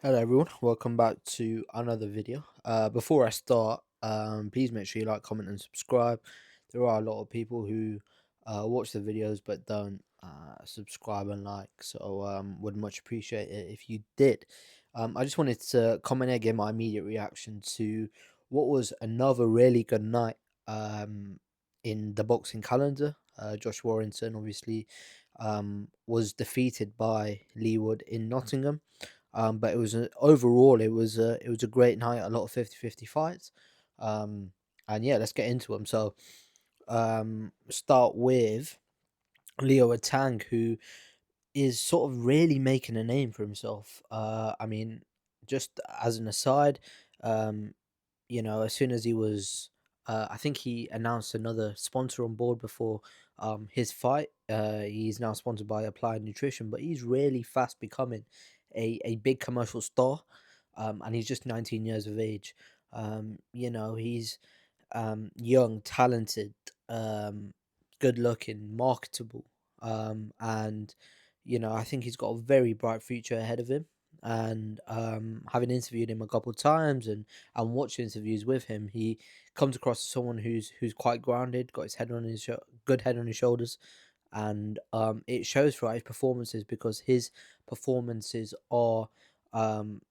Hello everyone, welcome back to another video. Before I start, please make sure you like, comment, and subscribe. There are a lot of people who watch the videos but don't subscribe and like, so would much appreciate it if you did. I just wanted to comment and give my immediate reaction to what was another really good night in the boxing calendar. Josh Warrington obviously was defeated by Leigh in Nottingham. But overall it was a great night, a lot of 50-50 fights. Um, and yeah, let's get into them. So start with Leo Tang, who is sort of really making a name for himself. I mean, just as an aside, um, as soon as he was, I think he announced another sponsor on board before his fight. He's now sponsored by Applied Nutrition, but he's really fast becoming a big commercial star. And he's just 19 years of age. He's young, talented, good looking, marketable. And I think he's got a very bright future ahead of him. And having interviewed him a couple of times and watched interviews with him, he comes across as someone who's quite grounded, got his head on his good head on his shoulders, and it shows throughout his performances because his performances are um,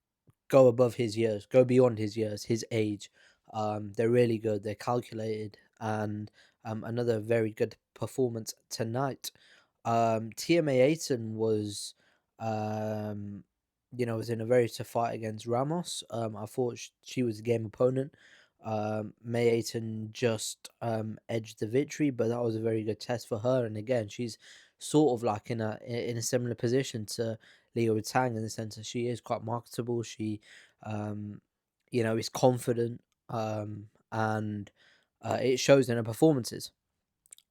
go above his years, go beyond his years, his age. They're really good. They're calculated, and another very good performance tonight. TMA Ayton um, was in a very tough fight against Ramos. I thought she was a game opponent. May Ayton just edged the victory, but that was a very good test for her. And again, she's sort of like in a similar position to Leo Tang in the sense that she is quite marketable. She, um, is confident, and it shows in her performances.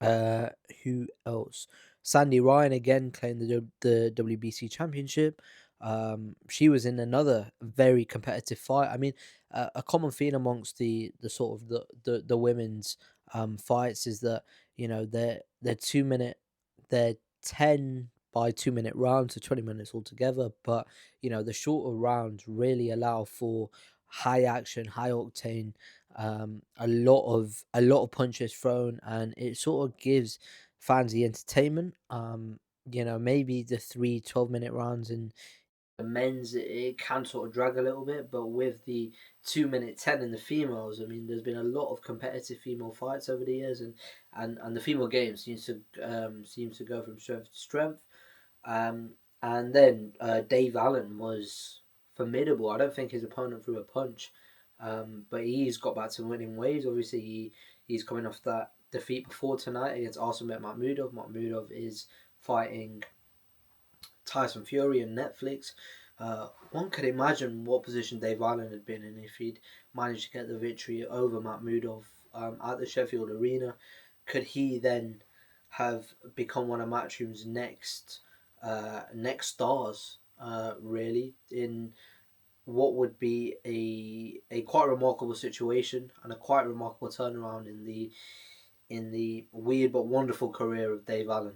Uh, who else? Sandy Ryan again claimed the WBC championship. She was in another very competitive fight. I mean, a common theme amongst the sort of the women's fights is that they're 2 minute, they're 10 by 2 minute rounds, so 20 minutes altogether. But the shorter rounds really allow for high action, high octane, a lot of punches thrown, and it sort of gives fans the entertainment. Maybe the 3 12-minute rounds in the men's, it can sort of drag a little bit, but with the 2 minute 10 in the females, I mean, there's been a lot of competitive female fights over the years, and the female game seems to go from strength to strength. Um, and then Dave Allen was formidable. I don't think his opponent threw a punch, but he's got back to winning ways. Obviously, he's coming off that defeat before tonight against Arsenal Makhmudov. Makhmudov is fighting Tyson Fury and Netflix. One could imagine what position Dave Allen had been in if he'd managed to get the victory over Makhmudov at the Sheffield Arena. Could he then have become one of Matchroom's next stars? Really, in what would be a quite remarkable situation and a quite remarkable turnaround in the weird but wonderful career of Dave Allen,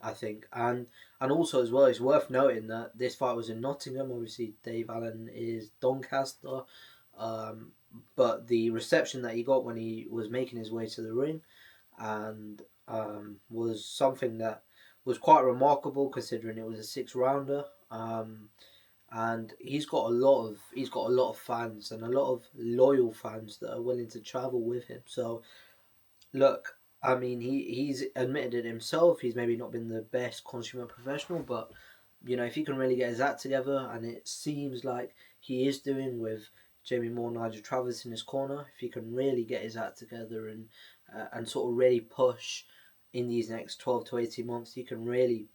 I think. And also as well, it's worth noting that this fight was in Nottingham. Obviously, Dave Allen is Doncaster, um, but the reception that he got when he was making his way to the ring and was something that was quite remarkable considering it was a six rounder. And he's got a lot of fans and a lot of loyal fans that are willing to travel with him. So look, I mean, he's admitted it himself. He's maybe not been the best consumer professional, but if he can really get his act together, and it seems like he is doing with Jamie Moore, Nigel Travis in his corner, if he can really get his act together and sort of really push in these next 12 to 18 months, he can really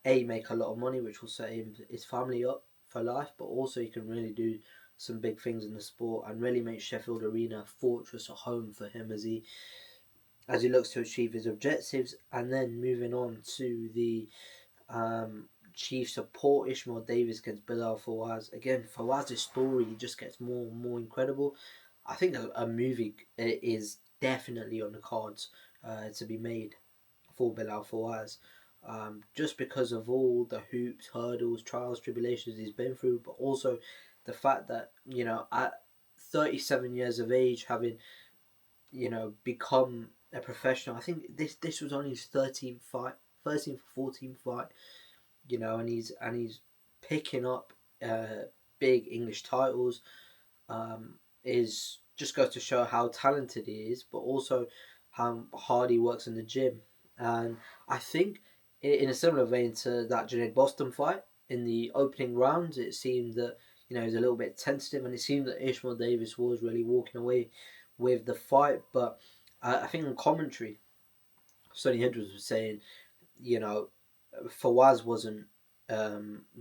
make a lot of money, which will set his family up for life, but also he can really do some big things in the sport and really make Sheffield Arena a fortress, a home for him as he looks to achieve his objectives. And then moving on to the chief support, Ishmael Davis against Bilal Fawaz. Again, Fawaz's story just gets more and more incredible. I think a movie is definitely on the cards to be made for Bilal Fawaz. Just because of all the hoops, hurdles, trials, tribulations he's been through, but also the fact that, at 37 years of age, having, become a professional. I think this was only his 13th fight, 13th, 14th fight, and he's picking up big English titles. Is just goes to show how talented he is, but also how hard he works in the gym. And I think, in a similar vein to that Junaid Boston fight, in the opening rounds, it seemed that, he was a little bit tentative, and it seemed that Ishmael Davis was really walking away with the fight. But I think in commentary, Sonny Hedges was saying, you know, Fawaz wasn't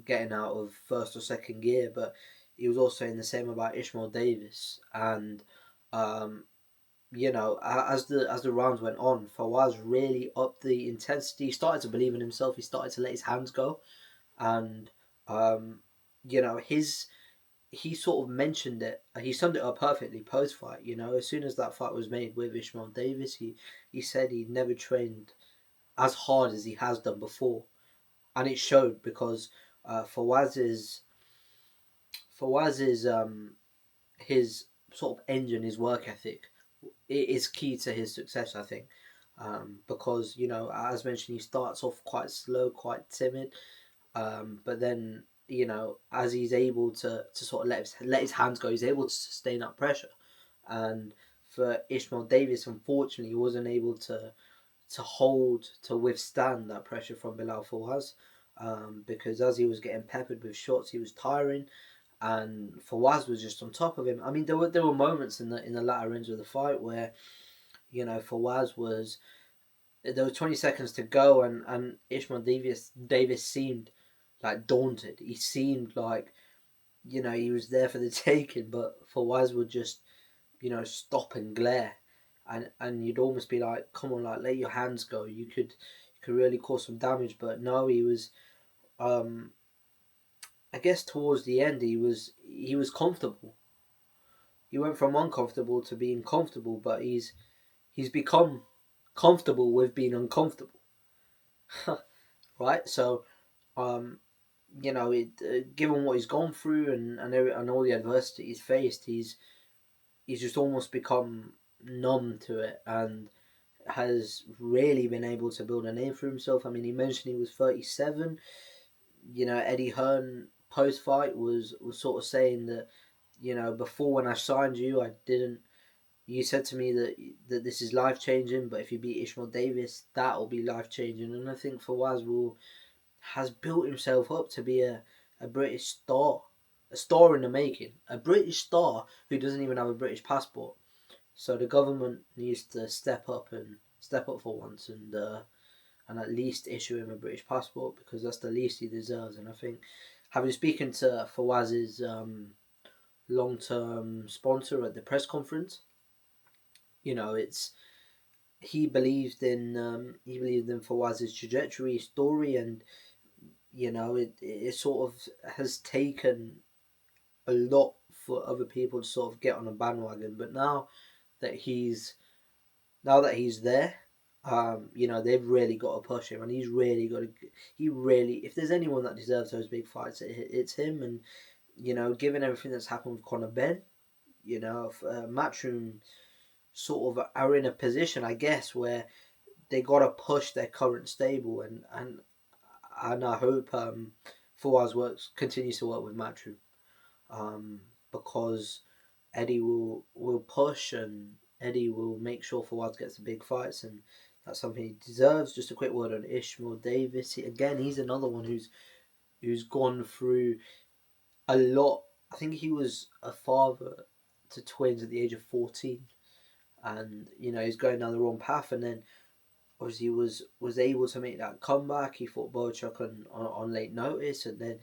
getting out of first or second gear, but he was also saying the same about Ishmael Davis. And um, as the rounds went on, Fawaz really upped the intensity. He started to believe in himself. He started to let his hands go, and um, his he sort of mentioned it. He summed it up perfectly post fight. As soon as that fight was made with Ishmael Davis, he said he'd never trained as hard as he has done before, and it showed because Fawaz's his sort of engine, his work ethic, it is key to his success, I think. Because as mentioned, he starts off quite slow, quite timid, but then as he's able to sort of let his hands go, he's able to sustain that pressure. And for Ishmael Davis, unfortunately, he wasn't able to withstand that pressure from Bilal Fawaz, because as he was getting peppered with shots, he was tiring, and Fawaz was just on top of him. I mean, there were moments in the latter ends of the fight where Fawaz was there was 20 seconds to go, and Ishmael Davis seemed like daunted. He seemed like he was there for the taking, but Fawaz would just stop and glare, and you'd almost be like, come on, like let your hands go. You could really cause some damage, but no, he was. I guess towards the end, he was comfortable. He went from uncomfortable to being comfortable, but he's become comfortable with being uncomfortable, right? So, um, given what he's gone through and all the adversity he's faced, he's just almost become numb to it, and has really been able to build a name for himself. I mean, he mentioned he was 37. Eddie Hearn post fight was sort of saying that, before, when I signed you, I didn't. You said to me that this is life changing, but if you beat Ishmael Davis, that'll be life changing. And I think Fawaz has built himself up to be a British star, a star in the making, a British star who doesn't even have a British passport. So the government needs to step up for once, and at least issue him a British passport, because that's the least he deserves. And I think, having spoken to Fawaz's long-term sponsor at the press conference, it's he believed in Fawaz's trajectory, story, and it sort of has taken a lot for other people to sort of get on a bandwagon. But that he's now that he's there, they've really got to push him, and he's really got to. If there's anyone that deserves those big fights, it's him. And given everything that's happened with Conor Ben, Matchroom sort of are in a position, I guess, where they got to push their current stable, and I hope Fawaz continues to work with Matchroom, because Eddie will push, and Eddie will make sure Fawaz gets the big fights, and that's something he deserves. Just a quick word on Ishmael Davis. He's another one who's gone through a lot. I think he was a father to twins at the age of 14, and he's going down the wrong path, and then obviously was able to make that comeback. He fought Bochuk on late notice, and then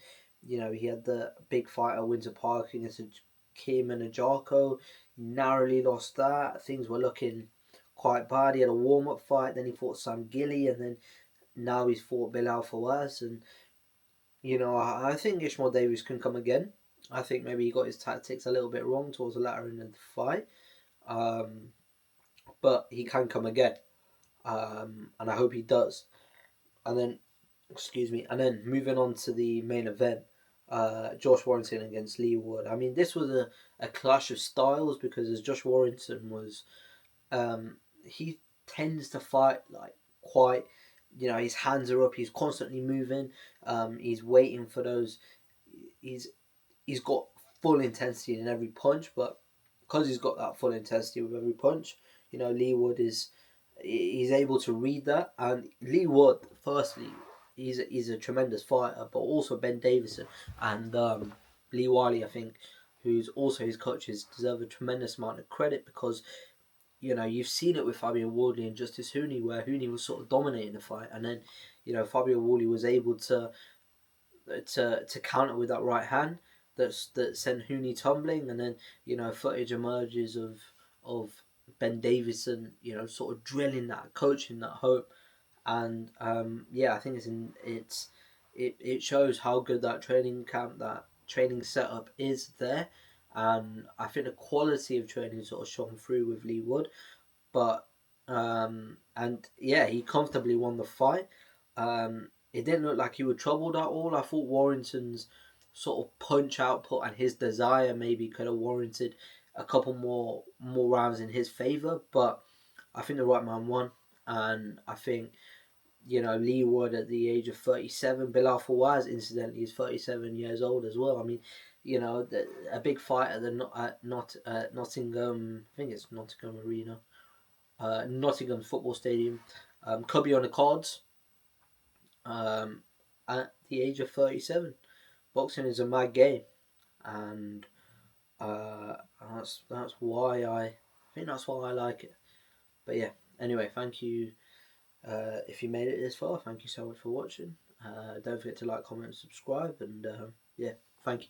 he had the big fight at Winter Park against Kim and Ajako. He narrowly lost that. Things were looking quite bad. He had a warm up fight, then he fought Sam Gilly, and then now he's fought Bilal Fawaz. And I think Ishmael Davis can come again. I think maybe he got his tactics a little bit wrong towards the latter end of the fight, but he can come again, and I hope he does. And then, excuse me, and then moving on to the main event, Josh Warrington against Leigh Wood. I mean, this was a clash of styles because as Josh Warrington was, he tends to fight like quite, his hands are up, he's constantly moving, he's waiting for those, he's he's got full intensity in every punch, but because he's got that full intensity with every punch, Leigh Wood he's able to read that, and Leigh Wood, firstly, he's a tremendous fighter, but also Ben Davison and Lee Wiley, I think, who's also his coaches, deserve a tremendous amount of credit because you've seen it with Fabio Wardley and Justice Hooney, where Hooney was sort of dominating the fight, and then Fabio Wardley was able to counter with that right hand that sent Hooney tumbling, and then footage emerges of Ben Davison, sort of drilling that, coaching that hope, and yeah, I think it shows how good that training camp, that training setup is there, and I think the quality of training sort of shone through with Leigh Wood, but and yeah, he comfortably won the fight. It didn't look like he was troubled at all. I thought Warrington's sort of punch output and his desire maybe could have warranted a couple more rounds in his favor, but I think the right man won, and I think Leigh Wood at the age of 37, Bilal Fawaz incidentally is 37 years old as well. I mean, a big fight at the not Nottingham, I think it's Nottingham Arena, Nottingham Football Stadium, could be on the cards um, at the age of 37. Boxing is a mad game, and uh, that's why I think that's why I like it. But yeah, anyway, thank you. If you made it this far, thank you so much for watching. Don't forget to like, comment, and subscribe, and yeah, thank you.